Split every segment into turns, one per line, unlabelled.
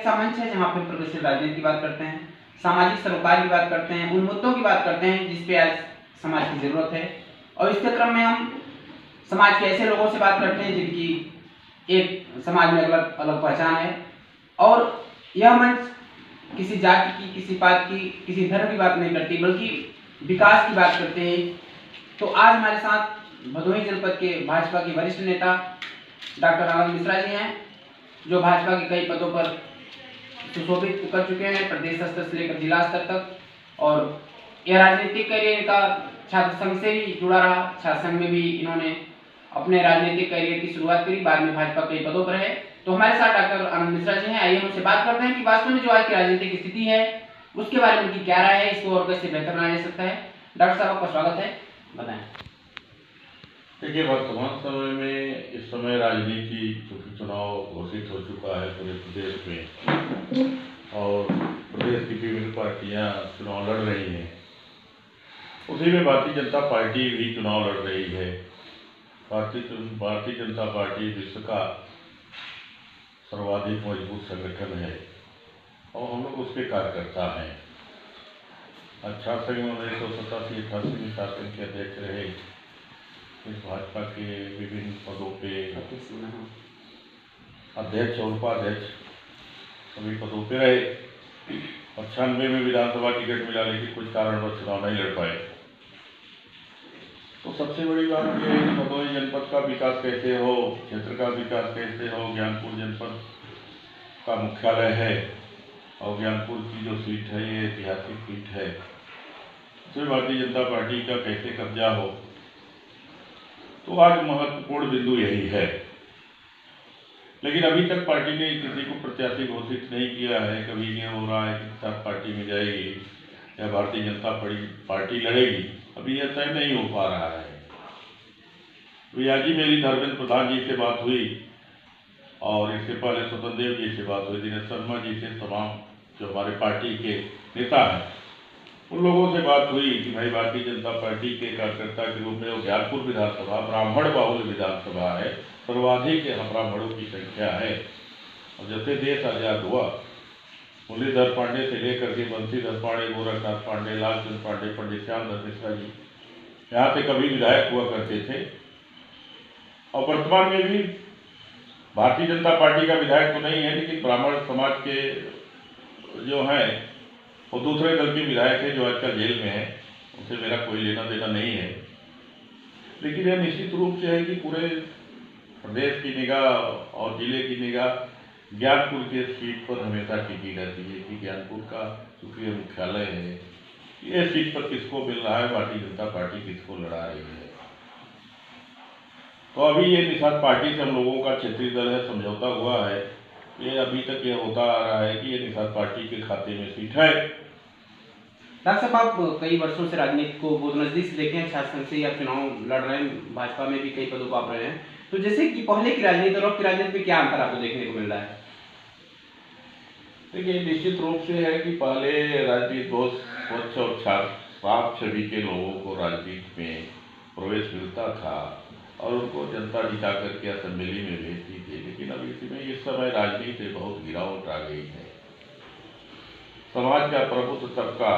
ऐसा मंच है जहाँ पे प्रगतिशील राजनीति की बात करते हैं, सामाजिक सरोकार की बात करते हैं, उन मुद्दों की बात करते हैं जिस पे आज समाज की जरूरत है। और इसके क्रम में हम समाज के ऐसे लोगों से बात करते हैं जिनकी एक समाज में अलग अलग पहचान है। और यह मंच किसी जाति की, किसी पात की, किसी धर्म की बात नहीं करती, बल्कि विकास की बात करते हैं। तो आज हमारे साथ भदोही जनपद के भाजपा के वरिष्ठ नेता डॉक्टर आनंद मिश्रा जी हैं, जो भाजपा के कई पदों पर सुशोभित कर चुके हैं, प्रदेश स्तर से लेकर जिला स्तर तक। और यह राजनीतिक करियर का छात्र संघ से भी जुड़ा रहा, छात्र संघ में भी इन्होंने अपने राजनीतिक करियर की शुरुआत करी, बाद में भाजपा कई पदों पर है। तो हमारे साथ डॉक्टर आनंद मिश्रा जी हैं, आइए उनसे बात करते हैं कि वास्तव में जो आज की राजनीतिक स्थिति है उसके बारे में उनकी क्या राय है, इसको और कैसे बेहतर बनाया जा सकता है। डॉक्टर साहब आपका स्वागत है, बताएं।
देखिए, वर्तमान समय में इस समय राजनीति चूंकि चुनाव घोषित हो चुका है पूरे प्रदेश में और प्रदेश की विभिन्न पार्टियां चुनाव लड़ रही हैं, उसी में भारतीय जनता पार्टी भी चुनाव लड़ रही है। भारतीय जनता पार्टी विश्व का सर्वाधिक मजबूत संगठन है और हम लोग उसके कार्यकर्ता हैं। अच्छा संघ 1987-88 में शासन के अध्यक्ष रहे, इस भाजपा के विभिन्न पदों पे अध्यक्ष और उपाध्यक्ष सभी पदों पे रहे। 96 में विधानसभा टिकट मिला, लेकिन कुछ कारणवश चुनाव नहीं लड़ पाए। तो सबसे बड़ी बात यह है कि भदोही जनपद का विकास कैसे हो, क्षेत्र का विकास कैसे हो। ज्ञानपुर जनपद का मुख्यालय है और ज्ञानपुर की जो सीट है ये ऐतिहासिक सीट है, इसमें भारतीय जनता पार्टी का कैसे कब्जा हो। तो आज महत्वपूर्ण बिंदु यही है। लेकिन अभी तक पार्टी ने किसी को प्रत्याशी घोषित नहीं किया है। कभी ये हो रहा है कि साथ पार्टी में जाएगी या भारतीय जनता पार्टी लड़ेगी, अभी यह तय नहीं हो पा रहा है। तो आज ही मेरी धर्मेंद्र प्रधान जी से बात हुई और इससे पहले स्वतंत्र देव जी से बात हुई, दिनेश शर्मा जी से, तमाम जो हमारे पार्टी के नेता हैं उन लोगों से बात हुई कि भाई भारतीय जनता पार्टी के कार्यकर्ता के रूप में ज्ञानपुर विधानसभा ब्राह्मण बाहुल विधानसभा है, सर्वाधिक यहाँ ब्राह्मणों की संख्या है। और जैसे देश आजाद हुआ, मुरलीधर पांडे से लेकर के बंशीधर पांडे, गोरखनाथ पांडे, लालचंद पांडे, पंडित श्यामधर मिश्रा जी यहाँ से कभी विधायक हुआ करते थे और वर्तमान में भी भारतीय जनता पार्टी का विधायक तो नहीं है, लेकिन ब्राह्मण समाज के जो हैं वो दूसरे दल के विधायक है जो आजकल जेल में है, उनसे मेरा कोई लेना देना नहीं है। लेकिन यह निश्चित रूप से है कि पूरे प्रदेश की निगाह और जिले की निगाह ज्ञानपुर के सीट पर हमेशा टिकी रहती है कि ज्ञानपुर का चूंकि मुख्यालय है, ये सीट पर किसको मिल रहा है, भारतीय जनता पार्टी किसको लड़ा रही है। तो अभी ये निषाद पार्टी से हम लोगों का क्षेत्रीय दल है समझौता हुआ है। ये अभी तक ये होता आ रहा है कि ये निषाद पार्टी के खाते में सीट है।
डॉक्टर साहब, आप कई वर्षों से राजनीति को बहुत नजदीक से देखे हैं, छात्र संघ से आप चुनाव लड़ रहे हैं, भाजपा में भी कई पदों पर आप रहे हैं। तो जैसे कि पहले की राजनीति और अब की राजनीति में क्या अंतर आपको देखने को मिल रहा है?
देखिए, निश्चित रूप से है कि पहले राजनीति बहुत स्वच्छ और साफ छवि के लोगों को राजनीति में प्रवेश मिलता था और उनको जनता जिता करके असेंबली में भेजती थी। लेकिन अब इसमें इस समय राजनीति बहुत गिरावट आ गई है। समाज का प्रबुद्ध तबका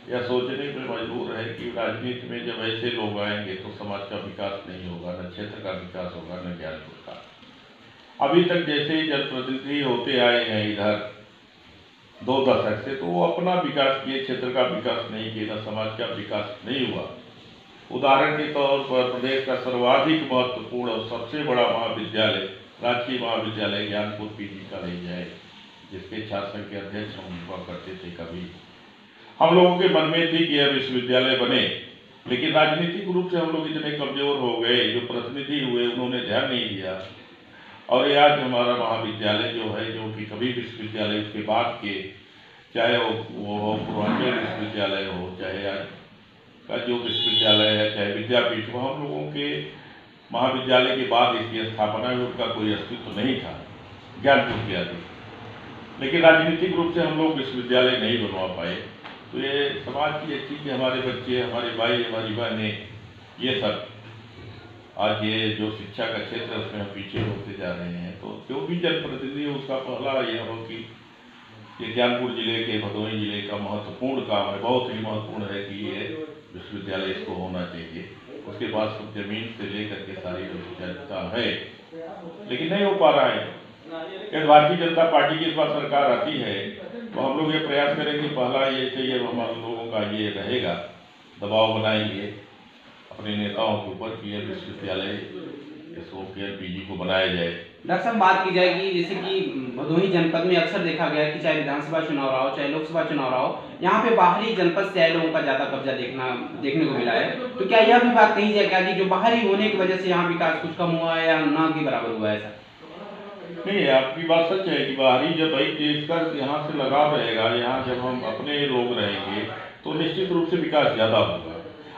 यह सोचने पर मजबूर है कि राजनीति में जब ऐसे लोग आएंगे तो समाज का विकास नहीं होगा, न क्षेत्र का विकास होगा, न ज्ञानपुर का। अभी तक जैसे जनप्रतिनिधि होते आए हैं इधर 2 दशक से, तो वो अपना विकास किए, क्षेत्र का विकास नहीं किए, न समाज का विकास नहीं हुआ। उदाहरण के तौर पर प्रदेश का सर्वाधिक महत्वपूर्ण और सबसे बड़ा महाविद्यालय, राजकीय महाविद्यालय ज्ञानपुर पीजी का नहीं जाए, जिसके छात्र संघ के अध्यक्ष हम हुआ करते थे। कभी हम लोगों के मन में थी कि यह विश्वविद्यालय बने, लेकिन राजनीतिक रूप से हम लोग इतने कमजोर हो गए, जो प्रतिनिधि हुए उन्होंने ध्यान नहीं दिया। और ये आज हमारा महाविद्यालय जो है, जो कि कभी विश्वविद्यालय उसके बाद के, चाहे वो पूर्वांचल विश्वविद्यालय हो, चाहे आज का जो विश्वविद्यालय है, चाहे विद्यापीठ हो, हम लोगों के महाविद्यालय के बाद इसकी स्थापना में उनका कोई अस्तित्व नहीं था ज्ञानपुर के आदि। लेकिन राजनीतिक रूप से हम लोग विश्वविद्यालय नहीं बनवा पाए। तो ये समाज की एक चीज़, हमारे बच्चे, हमारे भाई, हमारी बहनें, ये सब आज ये जो शिक्षा का क्षेत्र है उसमें हम पीछे होते जा रहे हैं। तो जो भी जनप्रतिनिधि है उसका पहला यह हो कि ये ज्ञानपुर जिले के, भदोही जिले का महत्वपूर्ण काम है, बहुत ही महत्वपूर्ण है कि ये विश्वविद्यालय इसको होना चाहिए। उसके बाद सब जमीन से लेकर के सारी औपचारिकता है, लेकिन नहीं हो पा रहा है। यदि भारतीय जनता पार्टी की इस बार सरकार आती है तो हम लोग ये प्रयास करेंगे, पहला ये चाहिए हमारे लोगों का ये रहेगा, दबाव बनाएंगे अपने नेताओं के ऊपर कि यह विश्वविद्यालय SOPL-PG को बनाया जाए।
डॉक्टर साहब, बात की जाए कि जैसे कि भदोही जनपद में अक्सर देखा गया कि चाहे विधानसभा चुनाव रहा हो, चाहे लोकसभा चुनाव रहा हो, यहाँ पे बाहरी जनपद से आए लोगों का ज्यादा कब्जा देखने को मिला है। तो क्या यह भी बात कही जाए क्या कि जो बाहरी होने की वजह से यहाँ विकास कुछ कम हुआ है या न के बराबर हुआ है? ऐसा
नहीं, आपकी बात सच है कि बाहरी जब भाई इसका यहाँ से लगाव रहेगा, यहाँ जब हम अपने लोग रहेंगे तो निश्चित रूप से विकास ज़्यादा होगा।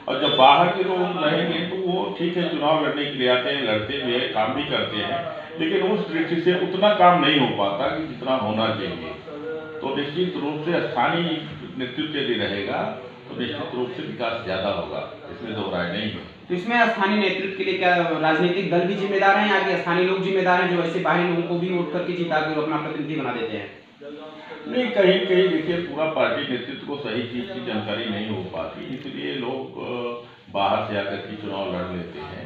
और जब बाहर के लोग रहेंगे तो वो ठीक है, चुनाव लड़ने के लिए आते हैं, लड़ते भी हैं, काम भी करते हैं, लेकिन उस दृष्टि से उतना काम नहीं हो पाता कि जितना होना चाहिए। तो निश्चित रूप से स्थानीय नेतृत्व यदि रहेगा तो निश्चित रूप से विकास ज़्यादा होगा, इसमें दो राय नहीं है।
तो इसमें स्थानीय नेतृत्व के लिए क्या राजनीतिक दल भी जिम्मेदार हैं या कि स्थानीय लोग जिम्मेदार हैं जो ऐसे बाहरी लोगों को भी वोट करके जिता के अपना प्रतिनिधि बना देते हैं?
नहीं, कहीं कहीं देखिए पूरा पार्टी नेतृत्व को सही चीज़ की जानकारी नहीं हो पाती, इसलिए लोग बाहर से आकर के चुनाव लड़ लेते हैं।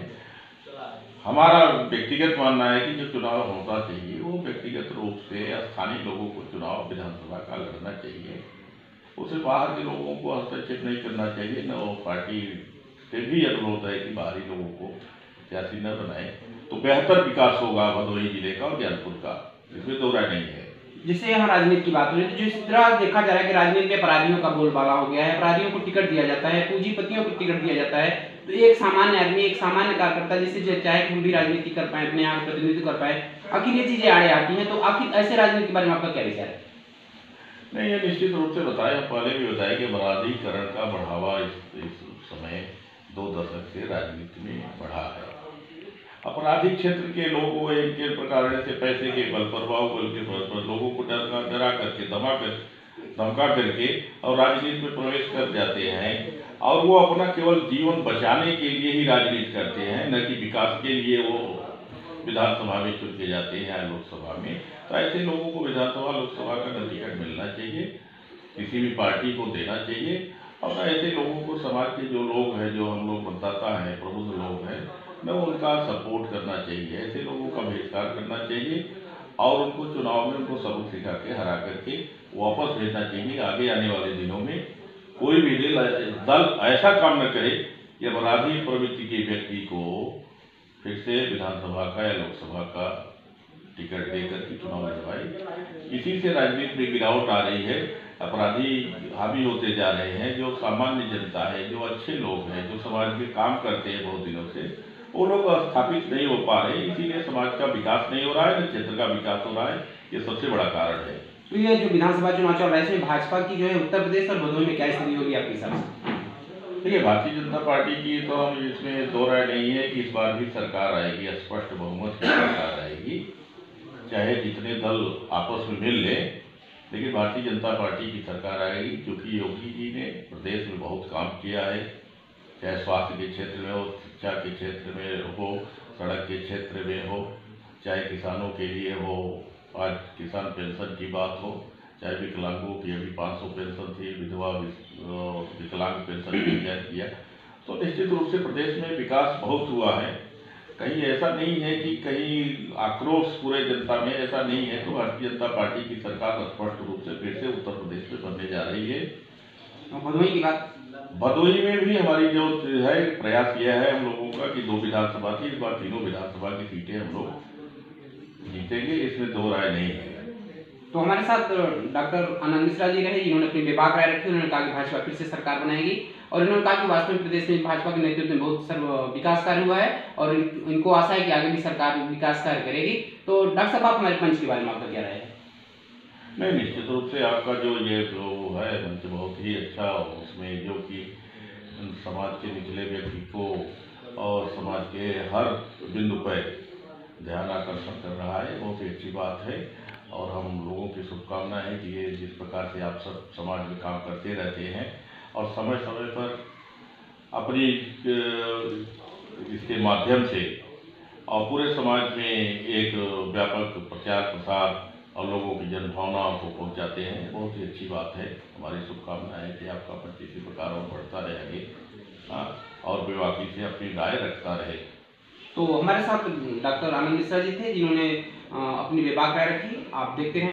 हमारा व्यक्तिगत मानना है कि जो चुनाव होना चाहिए वो व्यक्तिगत रूप से स्थानीय लोगों को चुनाव विधानसभा का लड़ना चाहिए, उसे बाहर के लोगों को हस्तक्षेप नहीं करना चाहिए। न वो पार्टी से भी अनुरोध है कि बाहरी लोगों को प्रत्याशी न बनाए, तो बेहतर विकास होगा भदोही जिले का और ज्ञानपुर का, इसमें दो राय नहीं है।
जिससे हम राजनीति की बात हो रही है, तो जिस तरह देखा जा रहा है कि राजनीति में अपराधियों का बोलबाला हो गया है, अपराधियों को टिकट दिया जाता है, पूंजीपतियों को टिकट दिया जाता है, तो एक सामान्य आदमी, एक सामान्य कार्यकर्ता जिससे चाहे हम भी राजनीति कर पाए, अपने यहाँ प्रतिनिधित्व कर पाए, आखिर ये चीजें आड़े आती हैं। तो आखिर ऐसे राजनीति के बारे में आपका क्या विचार है?
नहीं, ये निश्चित रूप से बताया, पहले भी बताया कि अपराधीकरण का बढ़ावा इस समय 2 दशक से राजनीति में बढ़ा है। आपराधिक क्षेत्र के लोगों इनके प्रकार से पैसे के बल पर, बाहुबल के बल पर लोगों को डरा करके, धमका करके और राजनीति में प्रवेश कर जाते हैं, और वो अपना केवल जीवन बचाने के लिए ही राजनीति करते हैं, न कि विकास के लिए वो विधानसभा में चुन के जाते हैं या लोकसभा में। तो ऐसे लोगों को विधानसभा लोकसभा का टिकट मिलना चाहिए, किसी भी पार्टी को देना चाहिए, और ऐसे लोगों को समाज के जो लोग हैं, जो हम लोग मतदाता हैं, प्रबुद्ध लोग हैं, न उनका सपोर्ट करना चाहिए, ऐसे लोगों का बहिष्कार करना चाहिए और उनको चुनाव में उनको सबक सिखा के हरा करके वापस भेजना चाहिए। आगे आने वाले दिनों में कोई भी दल ऐसा काम न करे कि अपराधी प्रवृत्ति के व्यक्ति को फिर से विधानसभा का या लोकसभा का टिकट देकर के चुनाव लड़वाए। इसी से राजनीति में गिरावट आ रही है, अपराधी हावी होते जा रहे हैं। जो सामान्य जनता है, जो अच्छे लोग हैं, जो समाज में काम करते हैं बहुत दिनों से, वो लोग स्थापित नहीं हो पा रहे, इसीलिए समाज का विकास नहीं हो रहा है, न क्षेत्र का विकास हो रहा है। ये सबसे बड़ा कारण है।
तो ये जो विधानसभा चुनाव चल रहा है इसमें भाजपा की जो है उत्तर प्रदेश और भदोही में क्या स्थिति होगी आपके हिसाब से?
देखिए, भारतीय जनता पार्टी की तो हम इसमें दो राय नहीं है कि इस बार भी सरकार आएगी, स्पष्ट बहुमत की सरकार आएगी, चाहे जितने दल आपस में मिल लें, लेकिन भारतीय जनता पार्टी की सरकार आएगी, क्योंकि योगी जी ने प्रदेश में बहुत काम किया है, चाहे स्वास्थ्य के क्षेत्र में हो, शिक्षा के क्षेत्र में हो, सड़क के क्षेत्र में हो, चाहे किसानों के लिए हो, आज किसान पेंशन की बात हो, चाहे विकलांगों की अभी 500 पेंशन थी, विधवा विकलांग पेंशन किया, तो निश्चित रूप से प्रदेश में विकास बहुत हुआ है। कहीं ऐसा नहीं है कि कहीं आक्रोश पूरे जनता में, ऐसा नहीं है। तो भारतीय जनता पार्टी की सरकार स्पष्ट रूप से फिर से उत्तर प्रदेश में बनने जा रही है।
भदोही की बात,
भदोही में भी हमारी जो है प्रयास यह है हम लोगों का कि 2 विधानसभा थी, इस बार 3 विधानसभा की सीटें हम लोग जीतेंगे, इसमें दो राय नहीं है।
तो हमारे साथ डॉक्टर आनंद मिश्रा जी रहे, जिन्होंने अपनी बेबाक राय रखी। उन्होंने कहा कि भाजपा फिर से सरकार बनाएगी और इन्होंने कहा कि वास्तव में प्रदेश में भाजपा के नेतृत्व में बहुत विकास कार्य हुआ है और इनको आशा है कि आगे भी सरकार विकास कार्य करेगी। तो डॉक्टर साहब, आप हमारे मंच के बारे में आपका क्या राय है?
नहीं, निश्चित रूप से आपका जो ये जो है मंच बहुत ही अच्छा, उसमें जो कि समाज के निचले व्यक्ति को और समाज के हर बिंदु पर ध्यान आकर्षण कर रहा है, बहुत ही अच्छी बात है। और हम लोगों की शुभकामना है कि ये जिस प्रकार से आप सब समाज में काम करते रहते हैं और समय समय पर अपनी इसके माध्यम से और पूरे समाज में एक व्यापक प्रचार प्रसार और लोगों की जनभावनाओं को पहुंचाते हैं। बहुत ही अच्छी बात है। हमारी शुभकामनाएं है कि आपका पंच इसी प्रकार और बढ़ता रहे आगे, और बेबाकी से अपनी राय रखता रहे।
तो हमारे साथ डॉक्टर आनंद मिश्रा जी थे, जिन्होंने अपनी बेबाक राय रखी। आप देखते हैं।